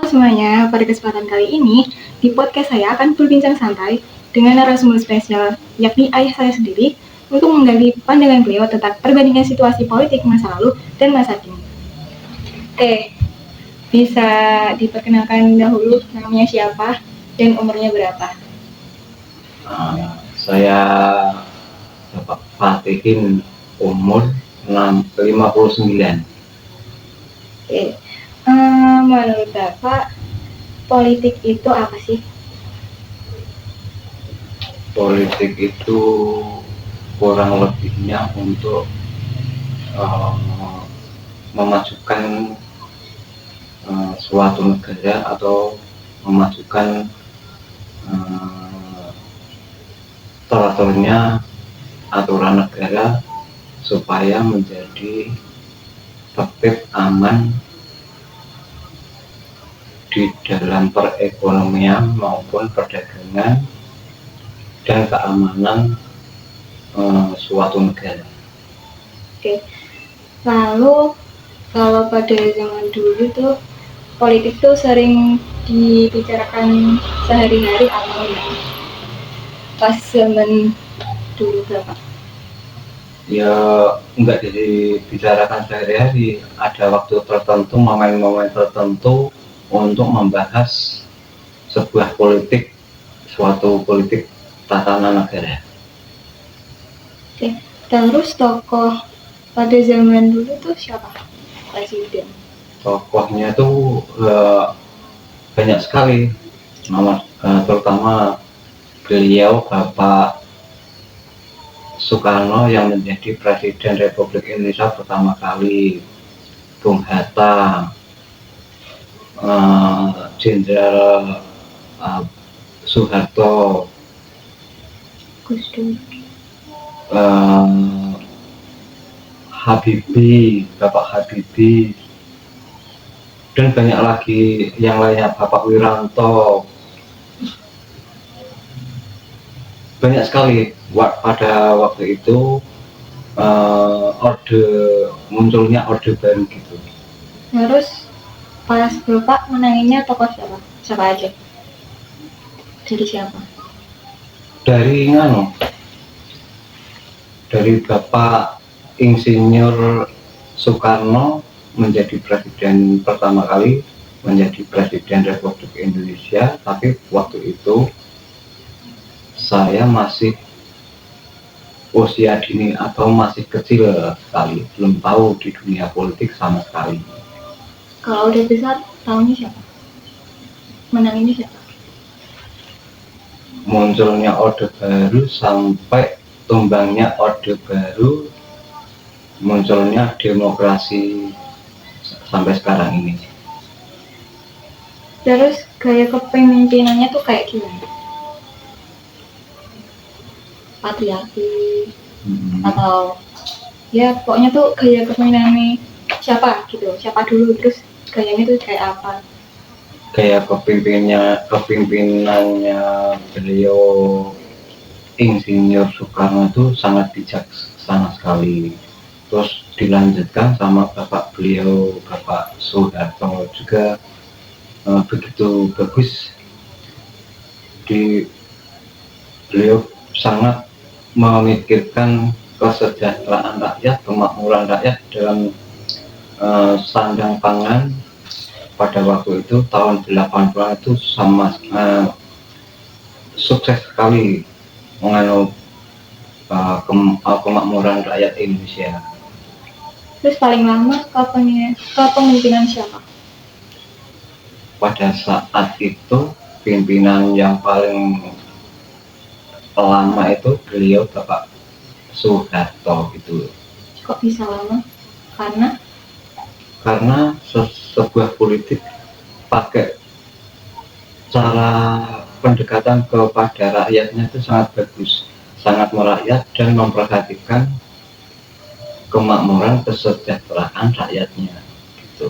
Semuanya, pada kesempatan kali ini, di podcast saya akan berbincang santai dengan narasumber spesial, yakni ayah saya sendiri, untuk menggali pandangan beliau tentang perbandingan situasi politik masa lalu dan masa kini. Bisa diperkenalkan dahulu namanya siapa dan umurnya berapa? Saya Bapak Fatihin, umur 59. Menurut Bapak, politik itu apa sih? Politik itu kurang lebihnya untuk memajukan suatu negara atau memajukan teraturnya aturan negara supaya menjadi tertib aman di dalam perekonomian maupun perdagangan dan keamanan suatu negara. Lalu kalau pada zaman dulu tuh politik tuh sering dibicarakan sehari-hari atau enggak? Pas zaman dulu berapa? Ya enggak dibicarakan sehari-hari, ada waktu tertentu, momen-momen tertentu untuk membahas sebuah politik, suatu politik tatanan negara. Terus tokoh pada zaman dulu tuh siapa? Presiden. Tokohnya tuh banyak sekali, terutama beliau Bapak Soekarno yang menjadi Presiden Republik Indonesia pertama kali, Bung Hatta, Jenderal Soeharto, Gus Dur, Habibie, Bapak Habibie, dan banyak lagi yang lainnya, Bapak Wiranto. Banyak sekali pada waktu itu munculnya orde baru gitu. Terus pas Bapak menanginya tokoh siapa? Siapa aja? Dari siapa? Dari Bapak Insinyur Soekarno menjadi presiden pertama kali, menjadi Presiden Republik Indonesia, tapi waktu itu saya masih usia dini atau masih kecil sekali, belum tahu di dunia politik sama sekali. Kalau udah besar, tahunya siapa? Menanginya siapa? Munculnya orde baru sampai tumbangnya orde baru, munculnya demokrasi sampai sekarang ini. Terus gaya kepemimpinannya tuh kayak gimana? Patriarki atau ya pokoknya tuh gaya kepemimpinannya siapa gitu, siapa dulu, terus gayanya tuh kayak apa? Gaya kepemimpinannya beliau Insinyur Soekarno itu sangat bijaksana sekali. Terus dilanjutkan sama bapak beliau, Bapak Soeharto juga begitu bagus. Beliau sangat memikirkan kesejahteraan rakyat, kemakmuran rakyat dalam sandang pangan. Pada waktu itu tahun 80-an itu sama sukses sekali menganut kemakmuran rakyat Indonesia. Terus paling lama kepemimpinan siapa? Pada saat itu pimpinan yang paling lama itu beliau Bapak Soeharto gitu. Kok bisa lama? Karena sebuah politik pakai cara pendekatan kepada rakyatnya itu sangat bagus, sangat merakyat dan memperhatikan kemakmuran kesejahteraan rakyatnya gitu.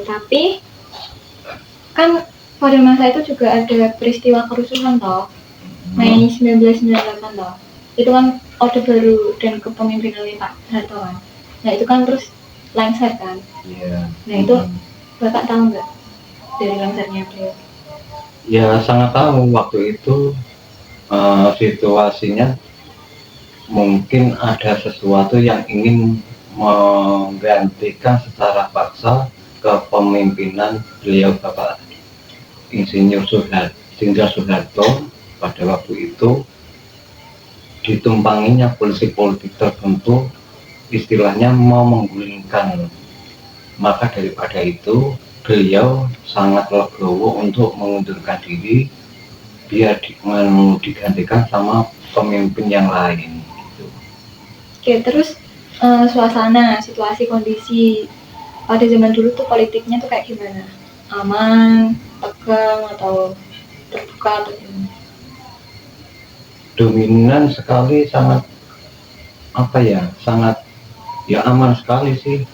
Tapi kan pada masa itu juga ada peristiwa kerusuhan toh, Mei 1998 toh. Itu kan orde baru dan kepemimpinan Pak Harto kan. Nah itu kan terus lengser kan. Iya. Nah itu Bapak tahu nggak dari lengsernya beliau? Ya sangat tahu waktu itu situasinya mungkin ada sesuatu yang ingin menggantikan secara paksa kepemimpinan beliau Bapak Insinyur Soeharto pada waktu itu, ditumpanginya politik-politik tertentu, istilahnya mau menggulingkan. Maka daripada itu beliau sangat legowo untuk mengundurkan diri biar digantikan sama pemimpin yang lain gitu. Oke, terus suasana, situasi, kondisi pada zaman dulu tuh politiknya tuh kayak gimana? Aman, tegang, atau terbuka atau gimana? Dominan sekali, sangat sangat ya aman sekali sih.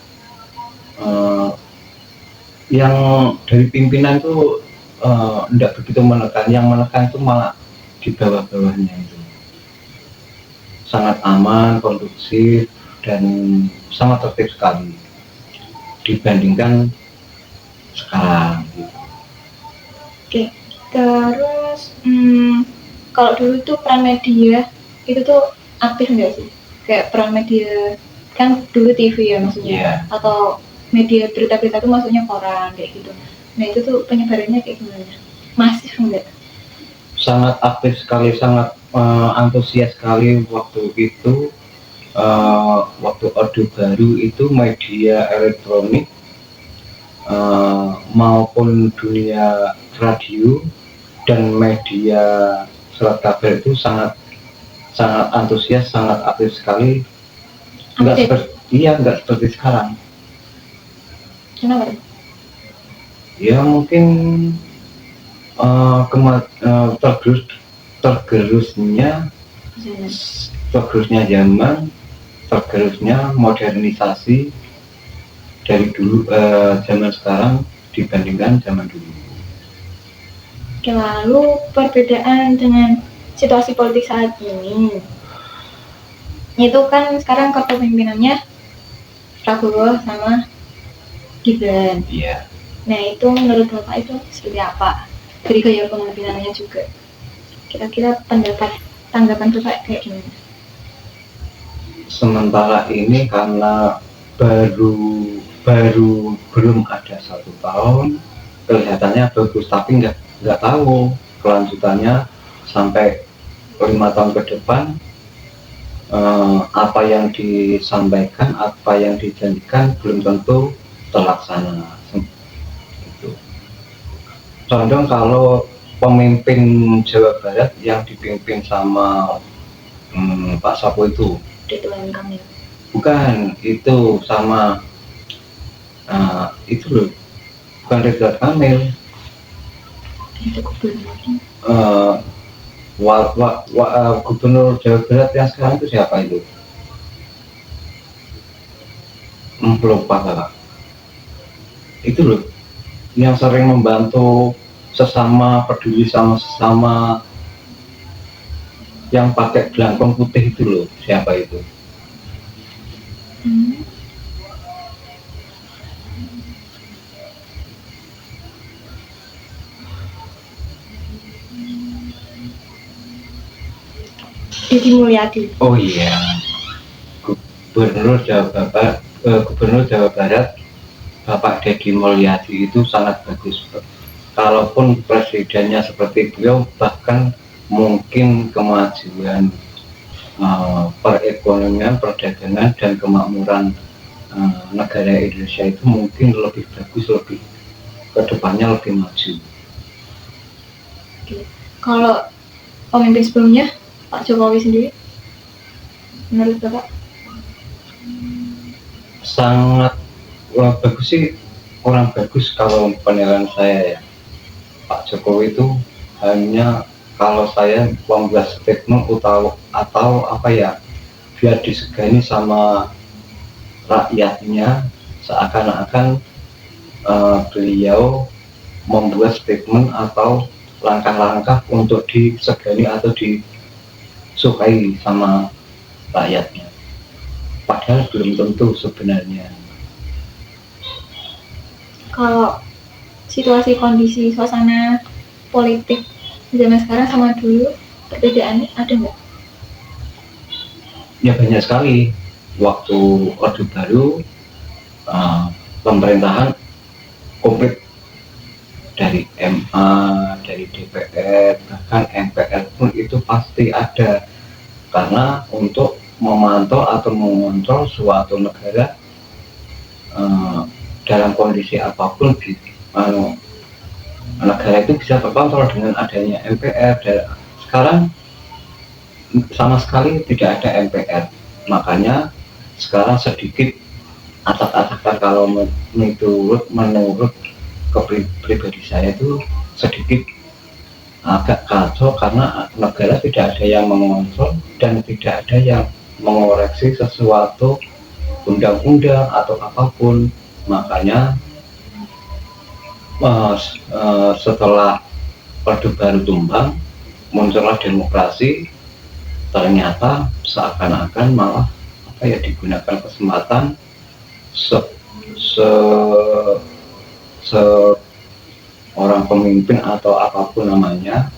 Yang dari pimpinan itu tidak begitu menekan, yang menekan itu malah di bawah-bawahnya itu. Sangat aman, kondusif, dan sangat tertib sekali dibandingkan sekarang gitu. Oke, terus kalau dulu tuh peran media itu tuh aktif nggak sih? Kayak peran media kan dulu TV ya maksudnya, atau media berita-berita tuh maksudnya koran kayak gitu. Nah itu tuh penyebarannya kayak gimana? Masif nggak? Sangat aktif sekali, sangat antusias sekali waktu itu. Waktu Orde Baru itu media elektronik maupun dunia radio dan media surat kabar itu sangat antusias, sangat aktif sekali. Nggak seperti sekarang. Kenapa? Ya mungkin tergerusnya zaman, tergerusnya modernisasi dari dulu, zaman sekarang dibandingkan zaman dulu. Oke, lalu perbedaan dengan situasi politik saat ini itu kan sekarang kepemimpinannya Prabowo sama Gibran. Iya. Nah itu menurut Bapak itu seperti apa? Dari gaya kepemimpinannya juga. Kira-kira tanggapan Bapak kayak gimana? Sementara ini karena baru belum ada 1 tahun, kelihatannya bagus, tapi nggak tahu kelanjutannya sampai 5 tahun ke depan. Apa yang disampaikan, apa yang dijanjikan belum tentu terlaksana gitu. Contoh kalau pemimpin Jawa Barat yang dipimpin sama Pak Sapo itu, Ridwan Kamil. bukan, itu sama itu loh, bukan Ridwan Kamil, Itu gubernurnya. Gubernur Jawa Barat yang sekarang itu siapa itu? Lupa kakak. Itu loh, yang sering membantu sesama, peduli sama sesama, yang pakai belangkong putih itu loh, siapa itu? Deddy Mulyadi. Oh iya, Gubernur Jawa Barat Bapak Deddy Mulyadi itu sangat bagus. Kalaupun presidennya seperti beliau, bahkan mungkin kemajuan perekonomian, perdagangan, dan kemakmuran negara Indonesia itu mungkin lebih bagus, lebih kedepannya lebih maju. Kalau pemimpin sebelumnya Pak Jokowi sendiri, menurut Bapak? Sangat bagus sih, kurang bagus kalau penilaian saya ya. Pak Jokowi itu hanya, kalau saya membuat statement atau apa ya, biar disegani sama rakyatnya, seakan-akan beliau membuat statement atau langkah-langkah untuk disegani atau disukai sama rakyatnya, padahal belum tentu sebenarnya. Kalau situasi kondisi suasana politik zaman sekarang sama dulu perbedaannya ada nggak? Ya banyak sekali. Waktu Orde Baru pemerintahan komplit dari MA, dari DPR, bahkan MPR pun itu pasti ada, karena untuk memantau atau mengontrol suatu negara dalam kondisi apapun negara itu bisa terkontrol dengan adanya MPR. Dan sekarang sama sekali tidak ada MPR, makanya sekarang sedikit acak-acakan. Kalau menurut pribadi saya itu sedikit agak kacau, karena negara tidak ada yang mengontrol dan tidak ada yang mengoreksi sesuatu undang-undang atau apapun. Makanya setelah Orde Baru tumbang, muncullah demokrasi. Ternyata seakan-akan malah digunakan kesempatan seorang pemimpin atau apapun namanya,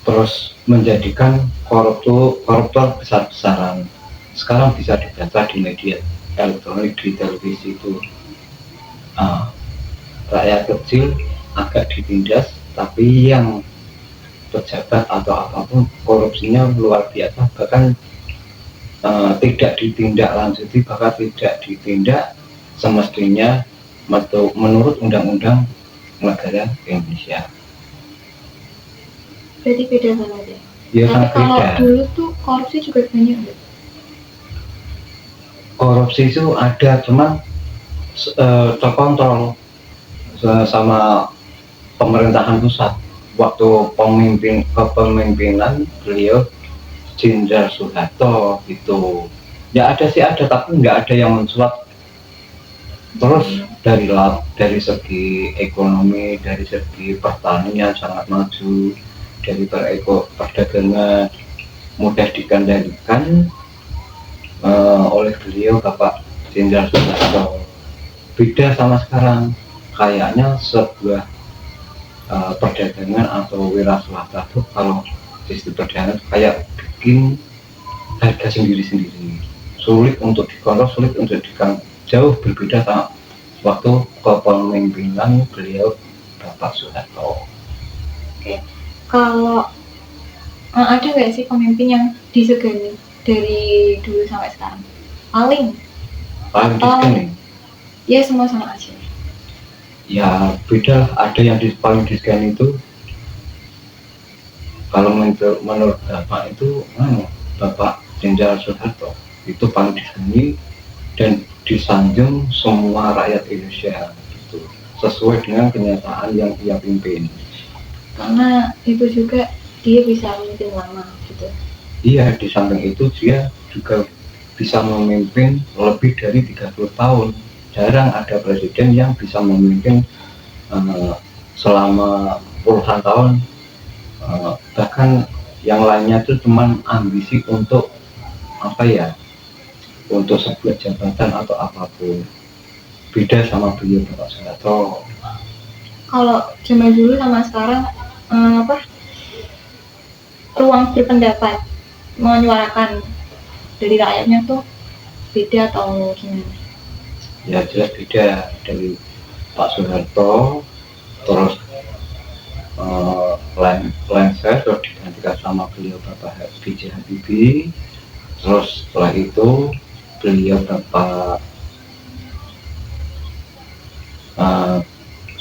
terus menjadikan koruptor besar-besaran. Sekarang bisa dibaca di media elektronik, di televisi itu, rakyat kecil agak ditindas, tapi yang pejabat atau apapun korupsinya luar biasa, bahkan tidak ditindaklanjuti, bahkan tidak ditindak semestinya menurut undang-undang negara Indonesia. Berarti beda banget ya? Ya, tapi kalau beda. Dulu tuh korupsi juga banyak nggak? Korupsi itu ada, cuman terkontrol sama pemerintahan pusat. Waktu kepemimpinan beliau Jenderal Soeharto itu, ya ada sih, ada, tapi nggak ada yang mencuat. Terus dari segi ekonomi, dari segi pertanian sangat maju, dari perdagangan mudah dikendalikan oleh beliau Bapak Jenderal Soeharto. Beda sama sekarang, kayaknya sebuah perdagangan atau wira swasta itu, kalau sistem perdagangan kayak bikin harga sendiri-sendiri, sulit untuk dikontrol, sulit untuk jauh berbeda sama waktu kepemimpinan beliau Bapak Soeharto. Oke. Kalau ada nggak sih pemimpin yang disegani dari dulu sampai sekarang? Paling disegani? Ya semua sama aja. Ya beda, ada yang paling disegani itu, kalau menurut Bapak itu Bapak Jenderal Soeharto itu paling disegani dan disanjung semua rakyat Indonesia gitu, sesuai dengan kenyataan yang dia pimpin. Karena itu juga dia bisa memimpin lama gitu. Iya, di samping itu dia juga bisa memimpin lebih dari 30 tahun. Jarang ada presiden yang bisa memimpin selama puluhan tahun. Bahkan yang lainnya itu cuma ambisi untuk untuk sebuah jabatan atau apapun. Beda sama beliau Bapak Soeharto. Kalau zaman dulu sama sekarang ruang berpendapat menyuarakan dari rakyatnya tuh beda atau gimana? Ya jelas beda. Dari Pak Soeharto terus lengser, terus digantikan sama beliau Bapak B.J. Habibie. Terus setelah itu beliau Bapak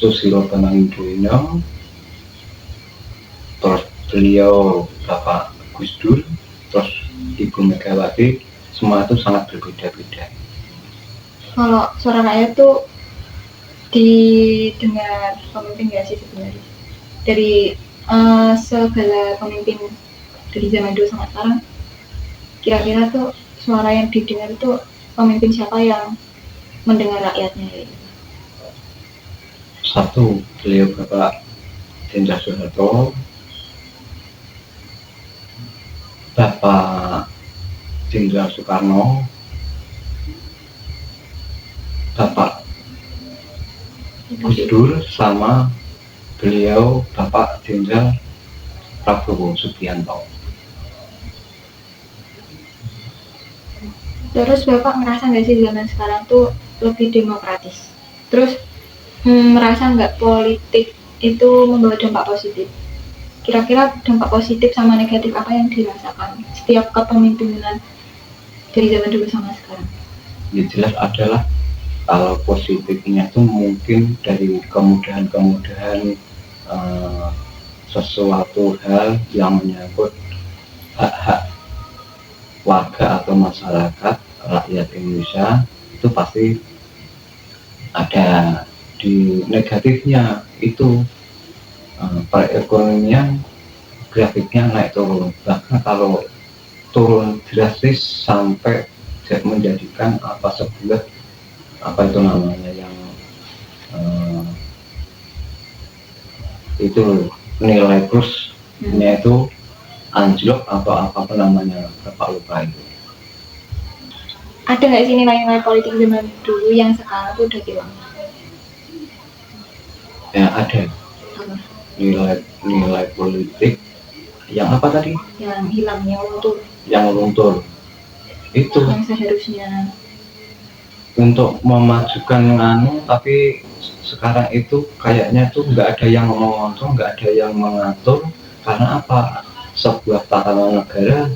Susilo Bambang Yudhoyono, terus beliau Bapak Gus Dur, terus Ibu Megawati. Semua itu sangat berbeda-beda. Kalau suara rakyat tuh didengar pemimpin nggak sih sebenarnya? Dari segala pemimpin dari zaman dulu sampai sekarang, kira-kira tuh suara yang didengar itu pemimpin siapa yang mendengar rakyatnya gitu? Satu, beliau Bapak Jenderal Soeharto, Bapak Jenderal Soekarno, Bapak Gus Dur sama beliau Bapak Jenderal Prabowo Subianto. Terus Bapak ngerasa nggak sih zaman sekarang tuh lebih demokratis? Terus merasa nggak politik itu membawa dampak positif? Kira-kira dampak positif sama negatif apa yang dirasakan setiap kepemimpinan dari zaman dulu sama sekarang? Ya jelas adalah kalau positifnya itu mungkin dari kemudahan-kemudahan sesuatu hal yang menyangkut hak-hak warga atau masyarakat rakyat Indonesia itu pasti ada. Di negatifnya itu perekonomian grafiknya naik turun, bahkan kalau turun drastis sampai menjadikan sebuah itu namanya yang itu nilai plusnya itu anjlok atau apa namanya Bapak lupa itu. Ada nggak sih nilai-nilai politik zaman dulu yang sekarang tuh udah hilang? Ya ada. Nilai politik yang apa tadi? Yang hilang, yang luntur. Itu yang seharusnya untuk memajukan tapi sekarang itu kayaknya tuh nggak ada yang mengontrol, nggak ada yang mengatur. Karena apa? Sebuah tatanan negara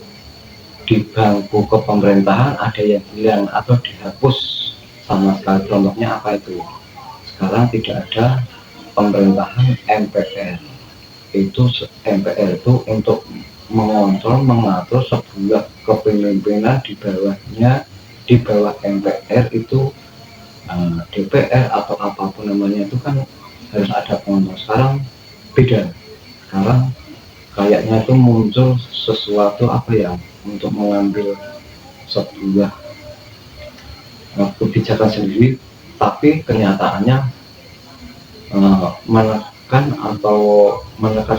di bangku kepemerintahan ada yang hilang atau dihapus sama sekali. Contohnya apa itu? Sekarang tidak ada pemerintahan MPR. Itu MPR itu untuk mengontrol, mengatur sebuah kepemimpinan di bawah MPR itu DPR atau apapun namanya itu kan harus ada pengontrol. Sekarang beda. Sekarang kayaknya itu muncul sesuatu untuk mengambil sebuah kebijakan sendiri, tapi kenyataannya menekan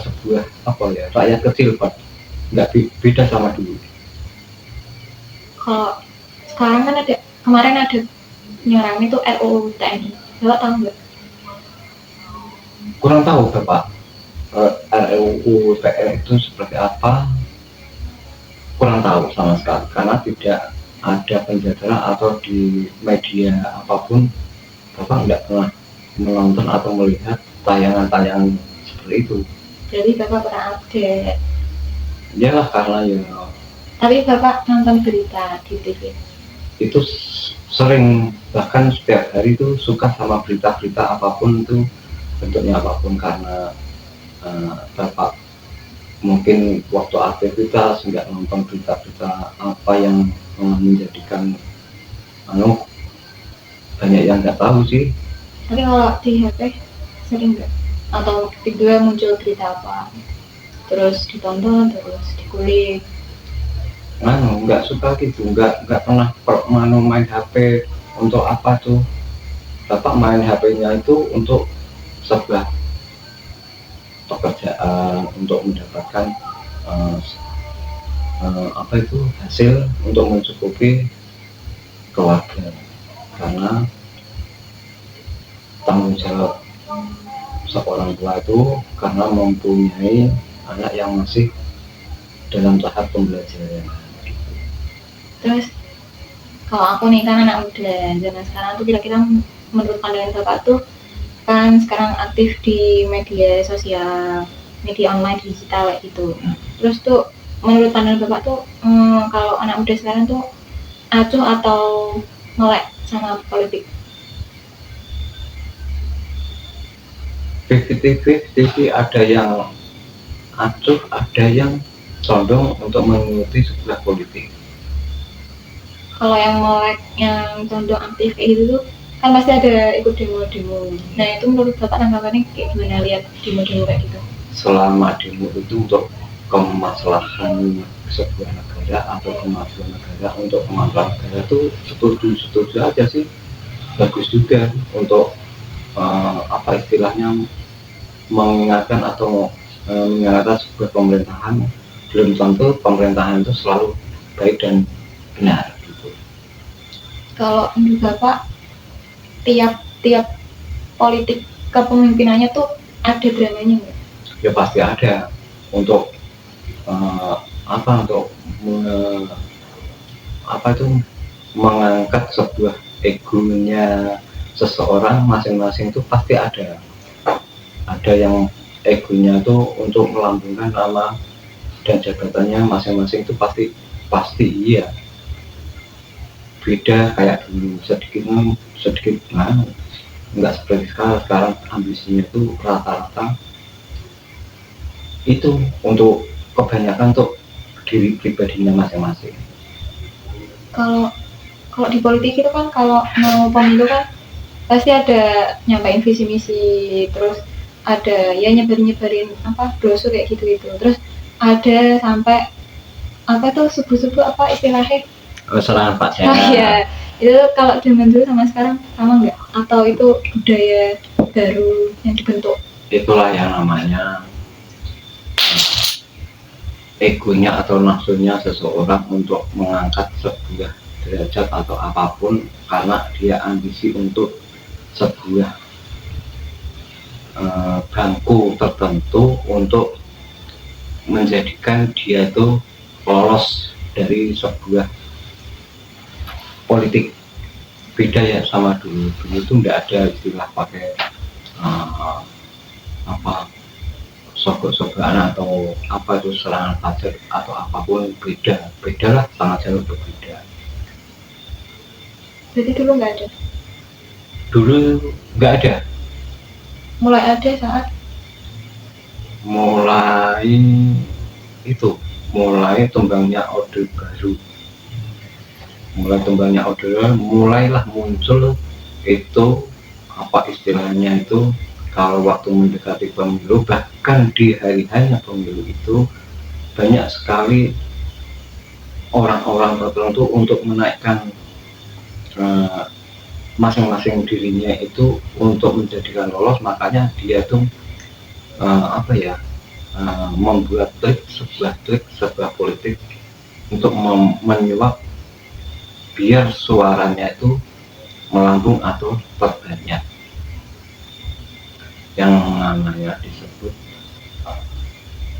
sebuah rakyat kecil, Pak. Nggak beda sama dulu. Kalau sekarang kan kemarin ada nyerang itu RUU TNI, Bapak tahu nggak? Kurang tahu Bapak. RUU TNI itu seperti apa? Kurang tahu sama sekali, karena tidak ada penjelasan atau di media apapun Bapak nggak pernah menonton atau melihat tayangan-tayangan seperti itu. Jadi Bapak pernah update? Iyalah, karena ya. Tapi Bapak nonton berita di TV? Itu sering, bahkan setiap hari itu suka sama berita-berita apapun itu, bentuknya apapun, karena Bapak mungkin waktu aktivitas nggak nonton berita-berita apa yang menjadikan banyak yang nggak tahu sih. Tapi kalau di HP sering nggak? Atau tiba muncul berita apa terus ditonton, terus dikulik? Nggak suka gitu, nggak pernah main HP. Untuk apa tuh? Bapak main HP-nya itu untuk sebuah pekerjaan, untuk mendapatkan hasil untuk mencukupi keluarga, karena tanggung jawab seorang tua itu karena mempunyai anak yang masih dalam tahap pembelajaran. Terus kalau aku nih kan anak muda zaman sekarang tuh, kira-kira menurut pandangan Bapak tuh kan sekarang aktif di media sosial, media online digital kayak gitu. Terus tuh menurut pandangan Bapak tuh kalau anak muda sekarang tuh acuh atau melek sama politik? 50-50, ada yang acuh, ada yang condong untuk mengikuti sebuah politik. Kalau yang melek, yang condong aktif kayak gitu tuh kan pasti ada ikut demo-demo. Nah itu menurut Bapak tanggapannya kayak gimana lihat demo-demo kayak gitu? Selama demo itu untuk kemaslahan sebuah negara atau kemajuan negara, untuk kemajuan negara itu setuju aja sih, bagus juga untuk istilahnya mengingatkan atau mengingatkan sebuah pemerintahan. Belum tentu pemerintahan itu selalu baik dan benar gitu. Kalau menurut Bapak tiap politik kepemimpinannya tuh ada dramanya nggak? Ya pasti ada. Untuk untuk mengangkat sebuah egonya seseorang masing-masing itu pasti ada yang egonya tuh untuk melambungkan nama dan jabatannya masing-masing itu pasti iya. Beda kayak dulu, sedikit nggak seperti sekarang ambisinya itu rata-rata itu untuk kebanyakan untuk diri pribadinya masing-masing. Kalau di politik itu kan kalau mau pemilu kan pasti ada nyampaikan visi misi, terus ada ya nyebarin brosur kayak gitu, terus ada sampai subuh apa istilahnya Serangan pacar. ya itu kalau zaman dulu sama sekarang sama nggak, atau itu budaya baru yang dibentuk? Itulah yang namanya egonya atau nafsunya seseorang untuk mengangkat sebuah derajat atau apapun karena dia ambisi untuk sebuah bangku tertentu untuk menjadikan dia itu lolos dari sebuah politik. Beda ya sama dulu itu nggak ada istilah pakai sogok-sogokan atau itu serangan pacar atau apapun. Beda lah, sangat jauh berbeda. Jadi dulu nggak ada? Dulu nggak ada. Mulai ada saat mulai tumbangnya Orde Baru. Mulailah muncul itu istilahnya itu kalau waktu mendekati pemilu, bahkan di hari-harinya pemilu itu banyak sekali orang-orang tertentu untuk menaikkan masing-masing dirinya itu untuk menjadikan lolos. Makanya dia tuh membuat sebuah politik untuk menyuap biar suaranya itu melambung atau terbanyak, yang namanya disebut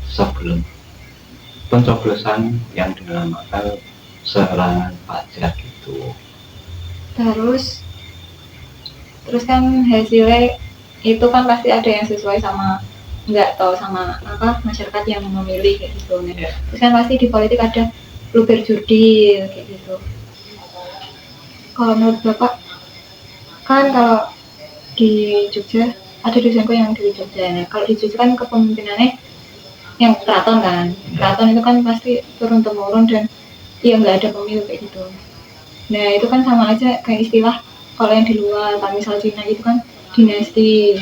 sebelum pencoblosan yang dinamakan serangan pajar gitu. Terus kan hasilnya itu kan pasti ada yang sesuai sama nggak tahu sama masyarakat yang memilih kayak gitu. Yeah. Terus kan pasti di politik ada luber jurdil kayak gitu. Kalau menurut Bapak kan kalau di Jogja ada dosenku yang di Jogja. Nah, kalau di Jogja kan kepemimpinannya yang keraton kan. Keraton itu kan pasti turun temurun dan ya nggak ada pemilu kayak gitu. Nah itu kan sama aja kayak istilah kalau yang di luar, kan misal Cina itu kan dinasti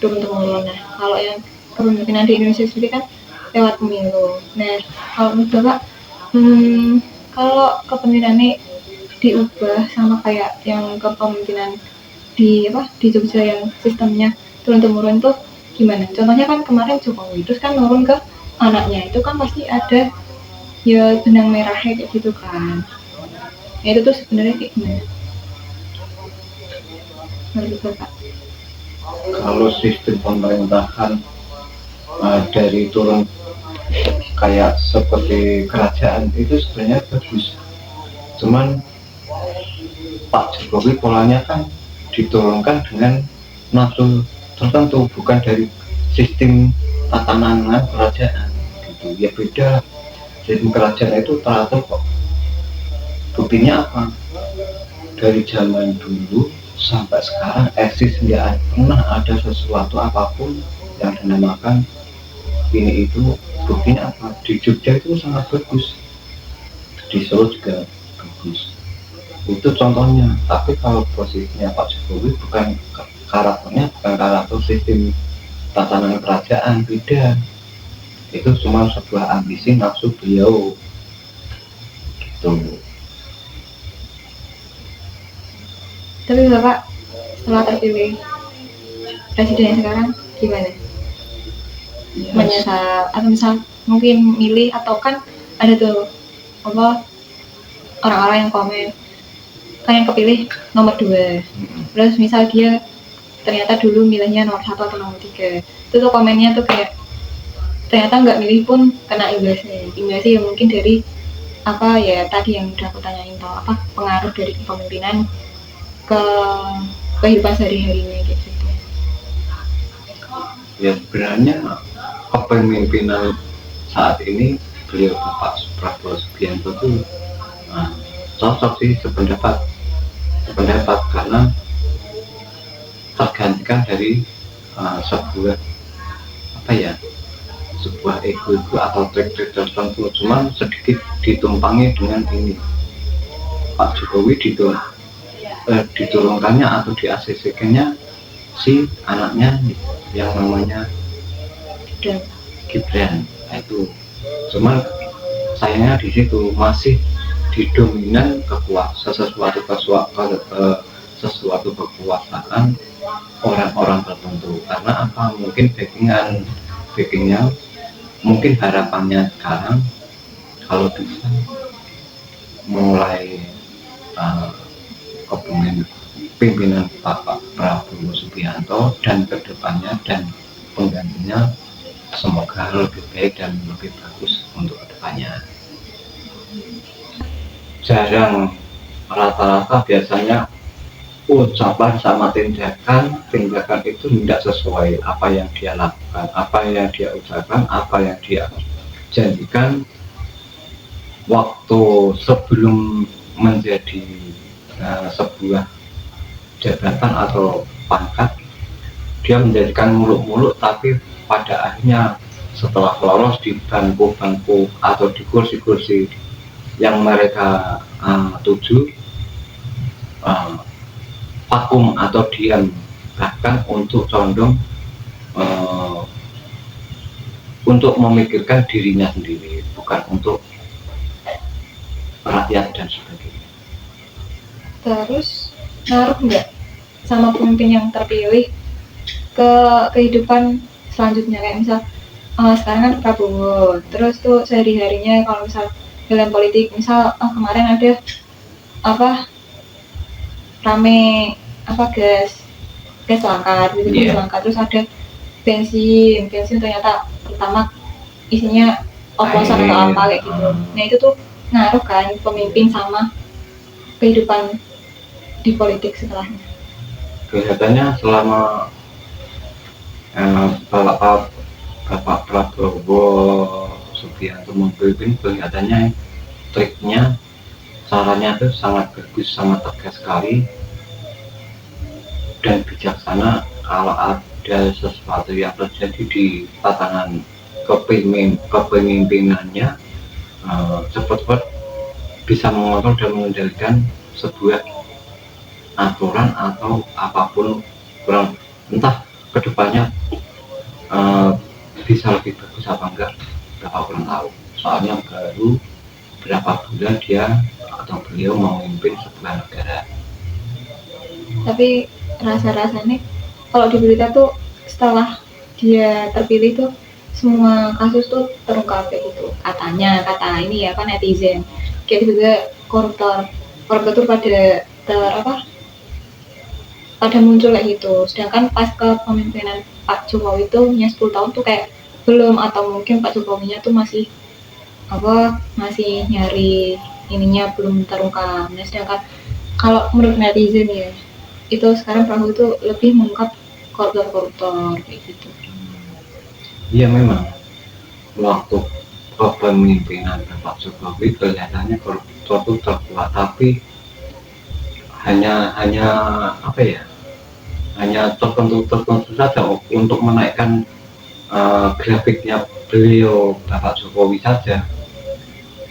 turun temurun. Nah kalau yang kepemimpinan di Indonesia sendiri kan lewat pemilu. Nah kalau menurut Bapak, kalau kepemimpinannya diubah sama kayak yang kepemimpinan di Jogja yang sistemnya turun temurun tuh gimana? Contohnya kan kemarin Jokowi terus kan turun ke anaknya, itu kan pasti ada ya benang merahnya kayak gitu kan. Nah, itu tuh sebenarnya kayak gimana menurut Bapak? Kalau sistem pemerintahan dari turun kayak seperti kerajaan itu sebenarnya bagus, cuman Pak Jokowi polanya kan diturunkan dengan nafsu tertentu, bukan dari sistem tatanan kerajaan gitu. Ya beda, sistem kerajaan itu teratur kok. Buktinya apa? Dari zaman dulu sampai sekarang eksis, nggak pernah ada sesuatu apapun yang dinamakan ini itu. Buktinya apa? Di Jogja itu sangat bagus, di Solo juga bagus, itu contohnya. Tapi kalau posisinya Pak Jokowi bukan karakter sistem tatanan kerajaan, beda. Itu cuma sebuah ambisi nafsu beliau gitu. Tapi Bapak setelah terpilih presiden yang sekarang gimana? Yes. Menyesal atau misal mungkin milih, atau kan ada tuh orang-orang yang komen kan yang kepilih nomor 2, terus misal dia ternyata dulu milihnya nomor 1 atau nomor 3. Itu tuh komennya tuh kayak ternyata nggak milih pun kena imbasnya ya mungkin dari apa ya tadi yang udah aku tanyain tau apa pengaruh dari kepemimpinan ke kehidupan sehari-harinya gitu. Ya sebenarnya kepemimpinan saat ini beliau Bapak Prabowo Subianto tuh cocok sih sependapat karena tergantikan dari sebuah apa ya sebuah ego atau trik-trik tertentu, cuman sedikit ditumpangi dengan ini Pak Jokowi diturunkannya atau di ACC-nya si anaknya yang namanya Gibran. Nah, itu cuman sayangnya di situ masih didominan sesuatu kekuasaan orang-orang tertentu. Karena apa? Mungkin backingnya mungkin harapannya sekarang kalau bisa mulai kepemimpinan Bapak Prabowo Subianto dan kedepannya dan penggantinya semoga lebih baik dan lebih bagus untuk kedepannya. Jarang, rata-rata biasanya ucapan sama tindakan itu tidak sesuai apa yang dia lakukan, apa yang dia ucapkan, apa yang dia janjikan waktu sebelum menjadi sebuah jabatan atau pangkat. Dia menjadikan muluk-muluk, tapi pada akhirnya setelah lolos di bangku-bangku atau di kursi-kursi yang mereka tuju vakum atau diam, bahkan untuk condong untuk memikirkan dirinya sendiri, bukan untuk rakyat dan sebagainya. Terus ngaruh nggak sama pemimpin yang terpilih ke kehidupan selanjutnya, kayak misal sekarang kan Prabowo, terus tuh sehari-harinya kalau misal dalam politik, misal kemarin ada apa rame apa gas langka gitu, gas langka, terus ada bensin ternyata pertama isinya oplosan atau apa kayak gitu. Nah itu tuh ngaruh kan pemimpin sama kehidupan di politik setelahnya. Kelihatannya selama Bapak Prabowo Subianto memimpin, kelihatannya triknya, caranya itu sangat bagus, sangat tegas sekali dan bijaksana. Kalau ada sesuatu yang terjadi di tatanan kepemimpinannya, cepat-cepat bisa mengontrol dan mengendalikan sebuah aturan atau apapun, entah kedepannya bisa lebih bagus apa enggak, berapa kurang tahu. Soalnya baru berapa bulan dia atau beliau memimpin sebuah negara. Tapi rasa-rasanya kalau di berita tuh setelah dia terpilih tuh semua kasus tuh terungkap kayak gitu, kata ini ya kan netizen, kayak juga koruptor tuh pada muncul kayak gitu. Sedangkan pas kepemimpinan Pak Jokowi itu 10 tahun tuh kayak belum, atau mungkin Pak Jokowinya tuh masih nyari ininya belum terungkap. Nah sedangkan kalau menurut netizen ya itu sekarang Prabowo itu lebih mengungkap koruptor kayak gitu. Iya memang waktu kepemimpinan Pak Jokowi kelihatannya koruptor itu terkuat, tapi hanya tertentu saja untuk menaikkan grafiknya beliau Bapak Jokowi saja.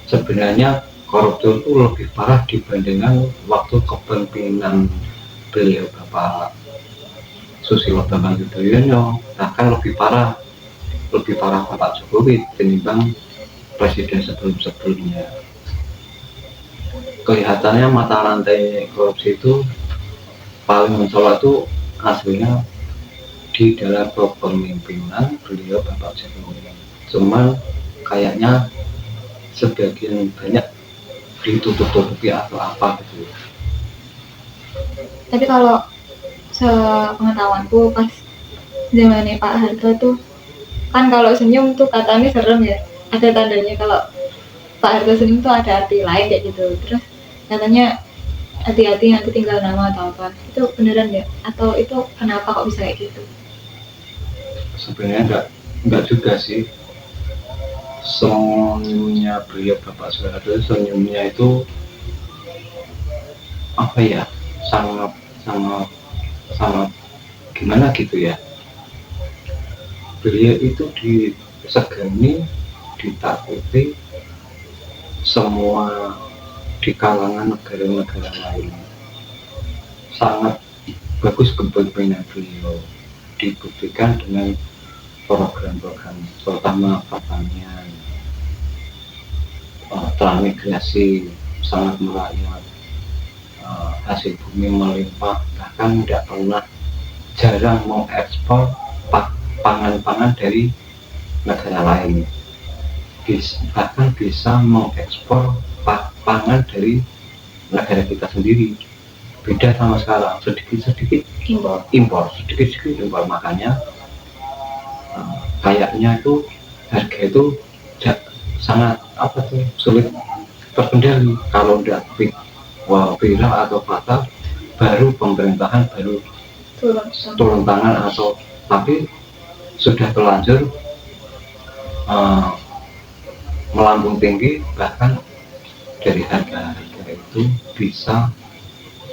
Sebenarnya koruptor itu lebih parah dibandingkan waktu kepemimpinan beliau Bapak Susilo Bambang Yudhoyono, bahkan lebih parah Bapak Jokowi ketimbang presiden sebelumnya. Kelihatannya mata rantai korupsi itu paling mencolok itu aslinya di dalam kepemimpinan beliau Bapak Jokowi. Cuman kayaknya sebagian banyak ditutup-tutupi atau apa gitu. Tapi kalau sepengetahuanku pas zamannya Pak Harto tuh kan kalau senyum tuh katanya serem ya, ada tandanya kalau Pak Harto senyum tuh ada arti lain kayak gitu. Terus katanya hati-hati nanti tinggal nama atau apa, itu beneran ya atau itu kenapa kok bisa kayak gitu? Sebenarnya enggak juga sih. Senyumnya beliau Bapak Soeharto, senyumnya itu apa ya, sangat sangat sangat gimana gitu ya. Beliau itu disegani, ditakuti semua di kalangan negara-negara lain. Sangat bagus kepemimpinan beliau, dibuktikan dengan program-program terutama pertanian, transmigrasi sangat merakyat, hasil bumi melimpah, bahkan tidak pernah, jarang mengekspor pangan-pangan dari negara lain, bahkan bisa mengekspor pangan dari negara kita sendiri. Beda sama sekarang, sedikit-sedikit impor, sedikit-sedikit impor. Makanya kayaknya itu harga itu sangat sulit terkendali. Kalau tidak viral atau fatal, baru pemerintahan baru turun tangan, atau tapi sudah terlanjur melambung tinggi, bahkan dari harga-harga itu bisa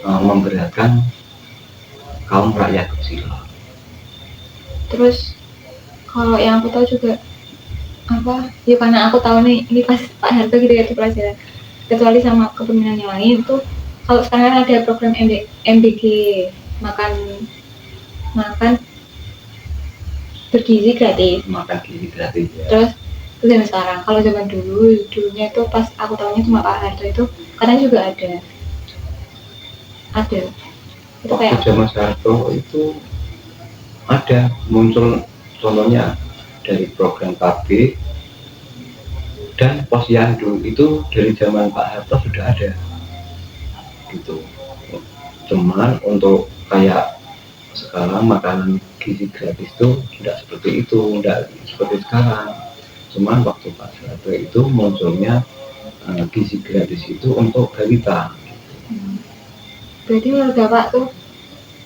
memberatkan kaum rakyat kecil. Terus kalau yang aku tahu juga apa ya, karena aku tahu nih ini pas Pak Harto gitu ya, itu pelajaran, kecuali sama kepemimpinan yang lain tuh, kalau sekarang ada program MBG, makan bergizi gratis, makan gizi gratis ya. Terus itu zaman sekarang. Kalau zaman dulunya itu pas aku tahunya cuma Pak Harto itu katanya juga ada itu kayak zaman Soeharto itu ada muncul, contohnya dari program KB dan posyandu, itu dari zaman Pak Harto sudah ada gitu. Cuman untuk kayak sekarang makanan gizi gratis itu tidak seperti itu, tidak seperti sekarang. Cuman waktu Pak Soeharto itu munculnya gizi gratis itu untuk balita. Berarti menurut Bapak tuh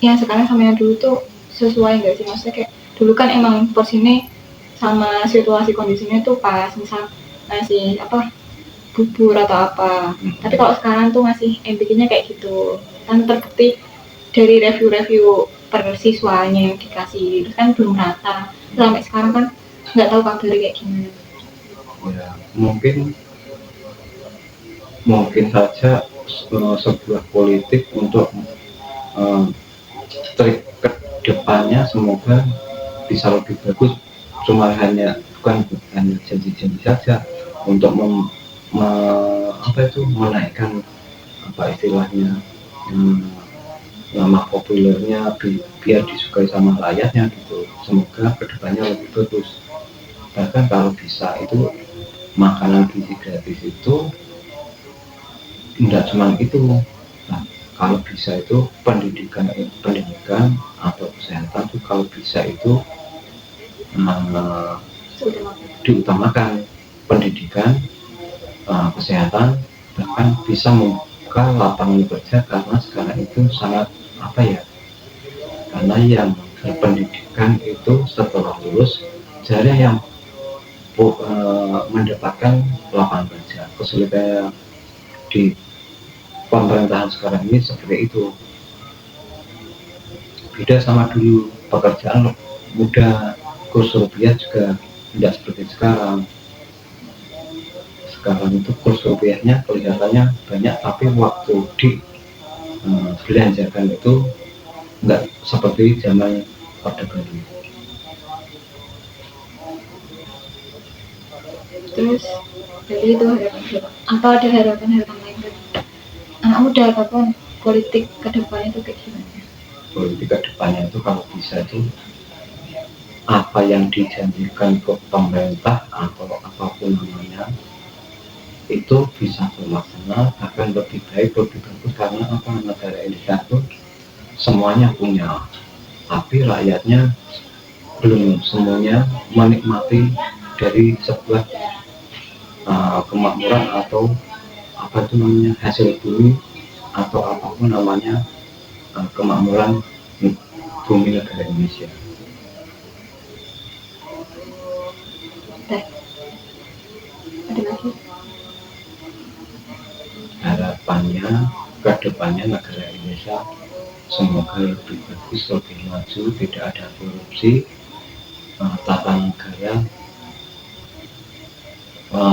yang sekarang sama yang dulu tuh sesuai nggak sih? Maksudnya kayak dulu kan emang porsinya sama situasi kondisinya tuh pas, misal ngasih apa bubur atau apa. Tapi kalau sekarang tuh ngasih MBK-nya kayak gitu, kan terbukti dari review-review per siswanya yang dikasih, terus kan belum rata. Sampai sekarang kan nggak tahu kabarnya kayak gimana. Ya, mungkin saja sebuah politik untuk trik ke depannya semoga bisa lebih bagus. Cuma bukan hanya janji-janji saja untuk menaikkan istilahnya nama populernya, biar disukai sama rakyatnya gitu. Semoga kedepannya lebih bagus. Bahkan kalau bisa itu makanan gizi gratis itu tidak cuma itu. Nah, kalau bisa itu pendidikan atau kesehatan tuh kalau bisa itu diutamakan, pendidikan, kesehatan, bahkan bisa membuka lapangan kerja, karena sekarang itu sangat karena yang berpendidikan itu setelah lulus jarang yang mendapatkan lapangan kerja. Kesulitan di pemerintahan sekarang ini seperti itu. Beda sama dulu, pekerjaan mudah, kurs rupiah juga tidak seperti sekarang. Sekarang itu kurs rupiahnya kelihatannya banyak, tapi waktu belanjakan itu enggak seperti zaman Orde Baru. Terus dari itu harapan atau ada harapan lain kan? Anak muda ataupun politik ke depannya itu kayak gimana? Politik ke depannya itu kalau bisa itu apa yang dijanjikan ke pemerintah atau apapun namanya itu bisa terlaksana, bahkan lebih baik, lebih bagus. Karena negara ini satu, semuanya punya, tapi rakyatnya belum semuanya menikmati dari sebuah kemakmuran atau apa itu namanya hasil bumi atau apapun namanya kemakmuran bumi negara Indonesia. Ada lagi? Harapannya ke depannya negara Indonesia semoga lebih bagus, lebih maju, tidak ada korupsi, tata negara,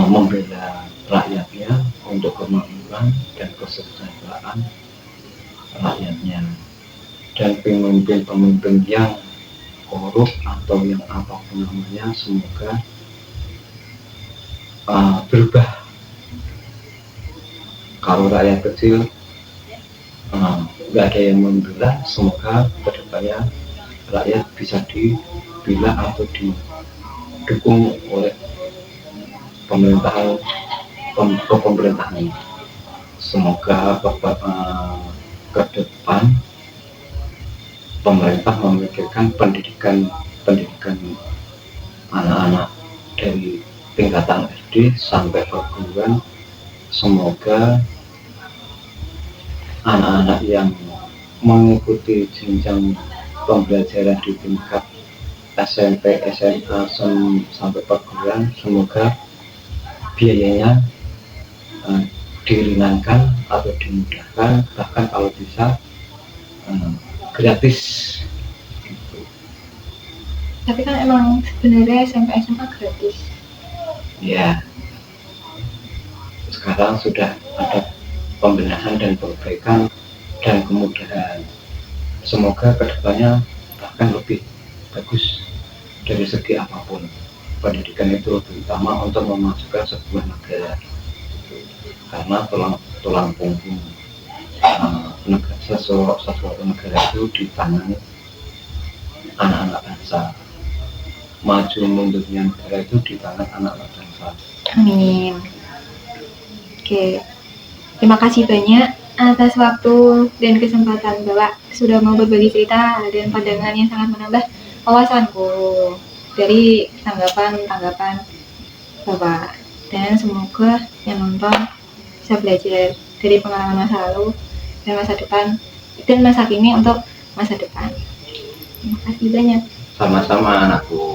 membela rakyatnya untuk kemakmuran dan kesejahteraan rakyatnya, dan pemimpin-pemimpin yang korup atau yang apapun namanya semoga berubah. Kalau rakyat kecil nggak ada yang membela, semoga kedepannya rakyat bisa dibela atau didukung oleh pemerintahan. Semoga ke depan pemerintah memikirkan pendidikan anak-anak dari tingkatan SD sampai perguruan. Semoga anak-anak yang mengikuti jenjang pembelajaran di tingkat SMP, SMA sampai perguruan, semoga biayanya diringankan atau dimudahkan, bahkan kalau bisa gratis gitu. Tapi kan emang sebenarnya SMP SMA gratis. Ya, sekarang sudah ada pembenahan dan perbaikan dan kemudahan. Semoga kedepannya bahkan lebih bagus dari segi apapun. Pendidikan itu lebih utama untuk memajukan sebuah negara, karena tulang punggung sesuatu negara itu di tangan anak-anak bangsa. Maju mundurnya negara itu di tangan anak-anak bangsa. Amin. Oke, terima kasih banyak atas waktu dan kesempatan Bapak sudah mau berbagi cerita dan pandangan yang sangat menambah wawasanku dari tanggapan Bapak, dan semoga yang nonton bisa belajar dari pengalaman masa lalu dan masa depan dan masa kini untuk masa depan. Terima kasih banyak. Sama-sama anakku.